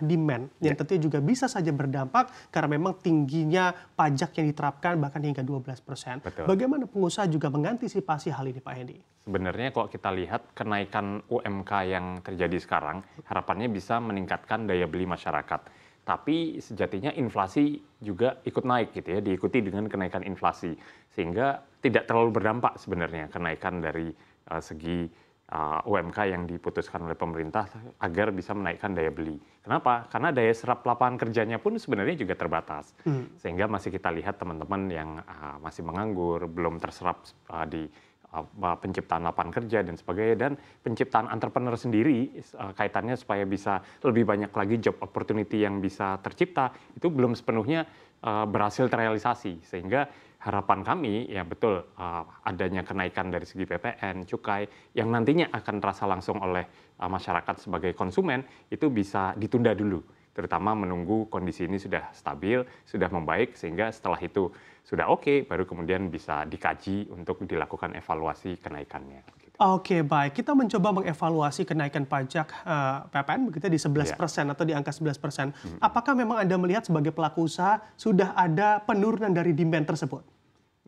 demand yang tentunya juga bisa saja berdampak karena memang tingginya pajak yang diterapkan bahkan hingga 12%. Betul. Bagaimana pengusaha juga mengantisipasi hal ini, Pak Hendy? Sebenarnya kalau kita lihat kenaikan UMK yang terjadi sekarang, harapannya bisa meningkatkan daya beli masyarakat. Tapi sejatinya inflasi juga ikut naik gitu ya, diikuti dengan kenaikan inflasi. Sehingga tidak terlalu berdampak sebenarnya kenaikan dari segi UMK yang diputuskan oleh pemerintah agar bisa menaikkan daya beli. Kenapa? Karena daya serap lapangan kerjanya pun sebenarnya juga terbatas. Sehingga masih kita lihat teman-teman yang masih menganggur, belum terserap di penciptaan lapangan kerja dan sebagainya, dan penciptaan entrepreneur sendiri kaitannya supaya bisa lebih banyak lagi job opportunity yang bisa tercipta itu belum sepenuhnya berhasil terrealisasi. Sehingga harapan kami ya betul adanya kenaikan dari segi PPN, cukai yang nantinya akan terasa langsung oleh masyarakat sebagai konsumen itu bisa ditunda dulu, terutama menunggu kondisi ini sudah stabil, sudah membaik, sehingga setelah itu sudah oke, baru kemudian bisa dikaji untuk dilakukan evaluasi kenaikannya. Oke, baik. Kita mencoba mengevaluasi kenaikan pajak PPN begitu di 11% atau di angka 11%. Apakah memang Anda melihat sebagai pelaku usaha sudah ada penurunan dari demand tersebut?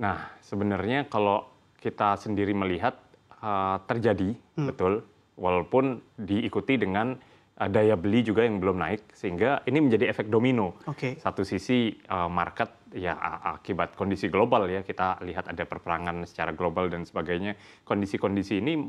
Nah, sebenarnya kalau kita sendiri melihat terjadi, betul, walaupun diikuti dengan daya beli juga yang belum naik, sehingga ini menjadi efek domino. Satu sisi market ya akibat kondisi global ya, kita lihat ada perperangan secara global dan sebagainya. Kondisi-kondisi ini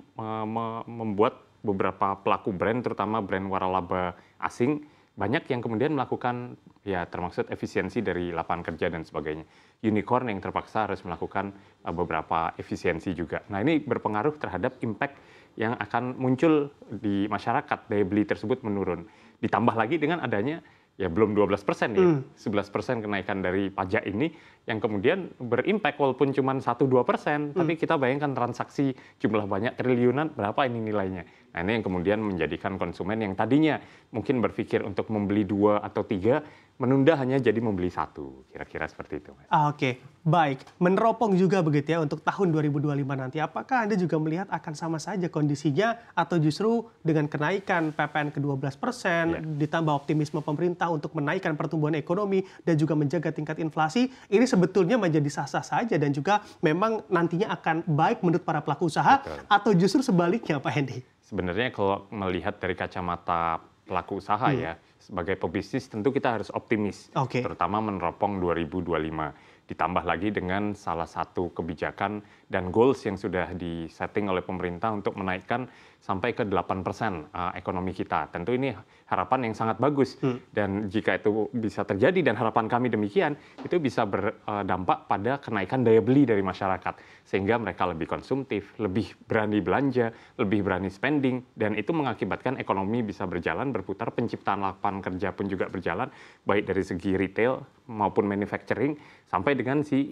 membuat beberapa pelaku brand, terutama brand waralaba asing, banyak yang kemudian melakukan ya termaksud efisiensi dari lapangan kerja dan sebagainya. Unicorn yang terpaksa harus melakukan beberapa efisiensi juga. Nah, ini berpengaruh terhadap impact yang akan muncul di masyarakat, daya beli tersebut menurun. Ditambah lagi dengan adanya ya belum 12% ya, 11% kenaikan dari pajak ini yang kemudian berimpact walaupun cuma 1-2%, tapi kita bayangkan transaksi jumlah banyak triliunan, berapa ini nilainya. Nah, ini yang kemudian menjadikan konsumen yang tadinya mungkin berpikir untuk membeli 2 atau 3, menunda hanya jadi membeli 1, kira-kira seperti itu, Mas. Oke, baik. Meneropong juga begitu ya untuk tahun 2025 nanti. Apakah Anda juga melihat akan sama saja kondisinya atau justru dengan kenaikan PPN ke 12%, ditambah optimisme pemerintah untuk menaikkan pertumbuhan ekonomi dan juga menjaga tingkat inflasi, ini sebetulnya menjadi sah-sah saja dan juga memang nantinya akan baik menurut para pelaku usaha atau justru sebaliknya, Pak Hendy? Sebenarnya kalau melihat dari kacamata pelaku usaha ya, sebagai pebisnis tentu kita harus optimis, terutama meneropong 2025. Ditambah lagi dengan salah satu kebijakan dan goals yang sudah disetting oleh pemerintah untuk menaikkan sampai ke 8% ekonomi kita. Tentu ini harapan yang sangat bagus. Dan jika itu bisa terjadi dan harapan kami demikian, itu bisa berdampak pada kenaikan daya beli dari masyarakat. Sehingga mereka lebih konsumtif, lebih berani belanja, lebih berani spending, dan itu mengakibatkan ekonomi bisa berjalan, berputar, penciptaan lapangan kerja pun juga berjalan, baik dari segi retail maupun manufacturing, sampai dengan si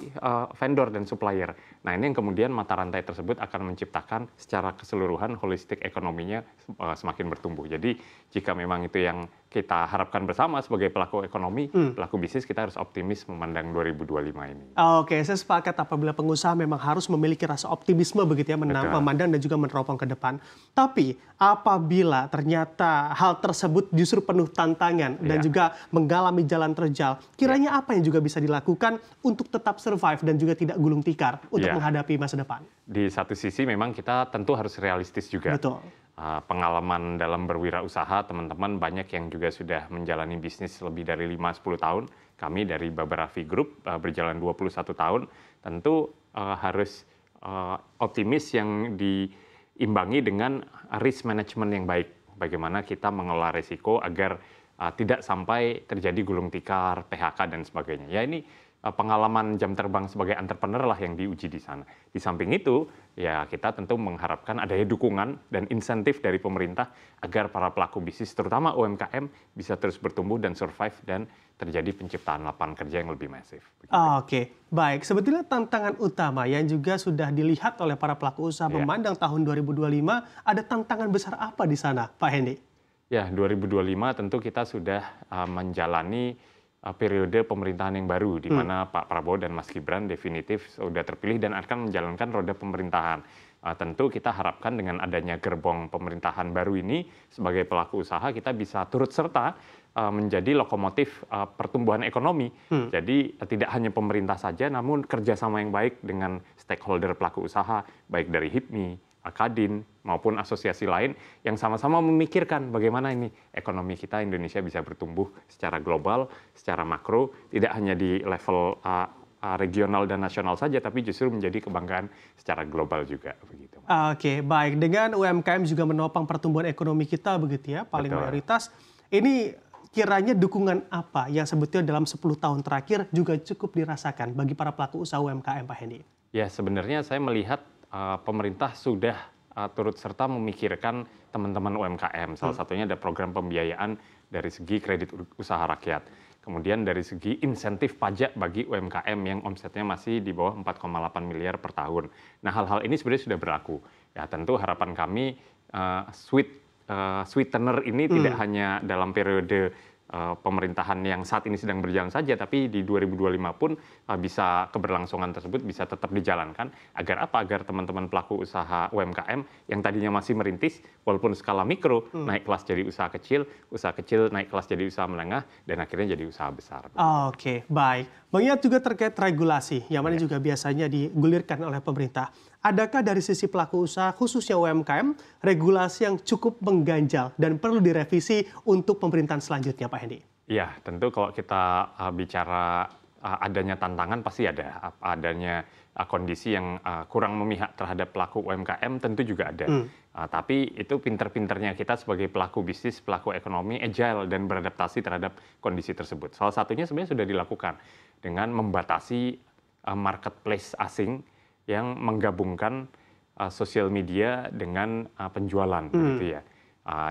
vendor dan supplier. Nah, ini yang kemudian mata rantai tersebut akan menciptakan secara keseluruhan holistik ekonominya semakin bertumbuh. Jadi jika memang itu yang kita harapkan bersama sebagai pelaku ekonomi, pelaku bisnis, kita harus optimis memandang 2025 ini. Oke, saya sepakat apabila pengusaha memang harus memiliki rasa optimisme begitu ya, memandang dan juga meneropong ke depan. Tapi apabila ternyata hal tersebut justru penuh tantangan dan juga mengalami jalan terjal, kiranya apa yang juga bisa dilakukan untuk tetap survive dan juga tidak gulung tikar untuk menghadapi masa depan? Di satu sisi memang kita tentu harus realistis juga. Betul. Pengalaman dalam berwirausaha, teman-teman banyak yang juga sudah menjalani bisnis lebih dari 5-10 tahun. Kami dari Babarafi Group berjalan 21 tahun. Tentu harus optimis yang diimbangi dengan risk management yang baik. Bagaimana kita mengelola risiko agar tidak sampai terjadi gulung tikar, PHK, dan sebagainya. Ya, ini pengalaman jam terbang sebagai entrepreneur lah yang diuji di sana. Di samping itu, ya kita tentu mengharapkan adanya dukungan dan insentif dari pemerintah agar para pelaku bisnis, terutama UMKM, bisa terus bertumbuh dan survive dan terjadi penciptaan lapangan kerja yang lebih masif. Oke, baik. Sebetulnya tantangan utama yang juga sudah dilihat oleh para pelaku usaha memandang tahun 2025, ada tantangan besar apa di sana, Pak Hendy? Ya, 2025 tentu kita sudah menjalani periode pemerintahan yang baru, di mana Pak Prabowo dan Mas Gibran definitif sudah terpilih dan akan menjalankan roda pemerintahan. Tentu kita harapkan dengan adanya gerbong pemerintahan baru ini, sebagai pelaku usaha kita bisa turut serta menjadi lokomotif pertumbuhan ekonomi. Jadi tidak hanya pemerintah saja, namun kerjasama yang baik dengan stakeholder pelaku usaha, baik dari HIPMI, Kadin, maupun asosiasi lain yang sama-sama memikirkan bagaimana ini ekonomi kita Indonesia bisa bertumbuh secara global, secara makro, tidak hanya di level regional dan nasional saja, tapi justru menjadi kebanggaan secara global juga. Begitu. Oke, baik. Dengan UMKM juga menopang pertumbuhan ekonomi kita begitu ya, paling Betul. mayoritas. Ini kiranya dukungan apa yang sebetulnya dalam 10 tahun terakhir juga cukup dirasakan bagi para pelaku usaha UMKM, Pak Hendy? Ya, sebenarnya saya melihat pemerintah sudah turut serta memikirkan teman-teman UMKM. Salah satunya ada program pembiayaan dari segi kredit usaha rakyat. Kemudian dari segi insentif pajak bagi UMKM yang omsetnya masih di bawah 4,8 miliar per tahun. Nah, hal-hal ini sebenarnya sudah berlaku. Ya, tentu harapan kami sweetener ini tidak hanya dalam periode pemerintahan yang saat ini sedang berjalan saja, tapi di 2025 pun bisa keberlangsungan tersebut bisa tetap dijalankan. Agar apa? Agar teman-teman pelaku usaha UMKM yang tadinya masih merintis, walaupun skala mikro, naik kelas jadi usaha kecil naik kelas jadi usaha menengah, dan akhirnya jadi usaha besar. Oke, baik. Mengingat juga terkait regulasi, yang mana juga biasanya digulirkan oleh pemerintah. Adakah dari sisi pelaku usaha, khususnya UMKM, regulasi yang cukup mengganjal dan perlu direvisi untuk pemerintahan selanjutnya, Pak Hendy? Iya, tentu kalau kita bicara adanya tantangan pasti ada. Adanya kondisi yang kurang memihak terhadap pelaku UMKM tentu juga ada. Tapi itu pinter-pinternya kita sebagai pelaku bisnis, pelaku ekonomi, agile dan beradaptasi terhadap kondisi tersebut. Salah satunya sebenarnya sudah dilakukan dengan membatasi marketplace asing yang menggabungkan sosial media dengan penjualan, gitu ya.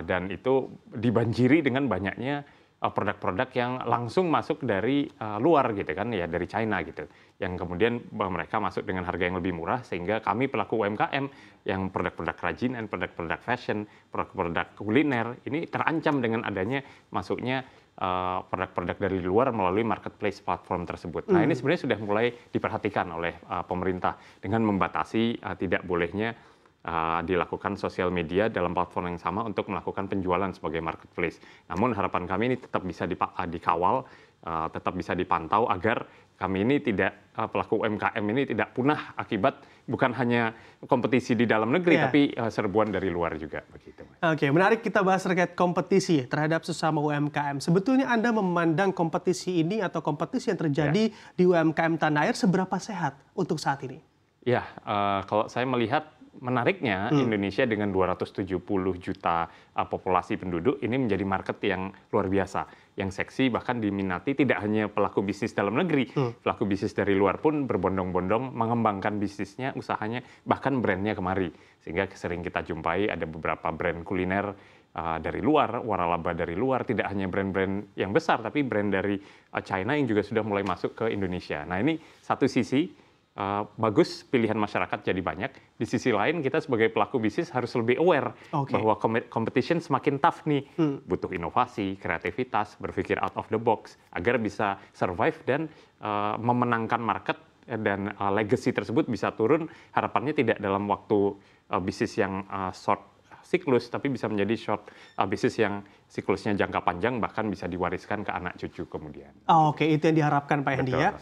Dan itu dibanjiri dengan banyaknya produk-produk yang langsung masuk dari luar gitu kan ya, dari China gitu, yang kemudian mereka masuk dengan harga yang lebih murah, sehingga kami pelaku UMKM yang produk-produk kerajinan, produk-produk fashion, produk-produk kuliner ini terancam dengan adanya masuknya produk-produk dari luar melalui marketplace platform tersebut. Nah, ini sebenarnya sudah mulai diperhatikan oleh pemerintah dengan membatasi tidak bolehnya dilakukan sosial media dalam platform yang sama untuk melakukan penjualan sebagai marketplace. Namun harapan kami ini tetap bisa dikawal, tetap bisa dipantau agar kami ini tidak, pelaku UMKM ini tidak punah akibat bukan hanya kompetisi di dalam negeri, tapi serbuan dari luar juga. Begitu. Oke, menarik kita bahas terkait kompetisi terhadap sesama UMKM. Sebetulnya Anda memandang kompetisi ini atau kompetisi yang terjadi di UMKM tanah air seberapa sehat untuk saat ini? Ya, kalau saya melihat menariknya Indonesia dengan 270 juta populasi penduduk ini menjadi market yang luar biasa, yang seksi, bahkan diminati tidak hanya pelaku bisnis dalam negeri, pelaku bisnis dari luar pun berbondong-bondong mengembangkan bisnisnya, usahanya, bahkan brandnya kemari. Sehingga sering kita jumpai ada beberapa brand kuliner dari luar, waralaba dari luar, tidak hanya brand-brand yang besar, tapi brand dari China yang juga sudah mulai masuk ke Indonesia. Nah, ini satu sisi bagus, pilihan masyarakat jadi banyak. Di sisi lain kita sebagai pelaku bisnis harus lebih aware bahwa competition semakin tough nih. Butuh inovasi, kreativitas, berpikir out of the box agar bisa survive dan memenangkan market, dan legacy tersebut bisa turun. Harapannya tidak dalam waktu bisnis yang short siklus, tapi bisa menjadi short bisnis yang siklusnya jangka panjang, bahkan bisa diwariskan ke anak cucu kemudian. Oke, itu yang diharapkan Pak Hendy ya.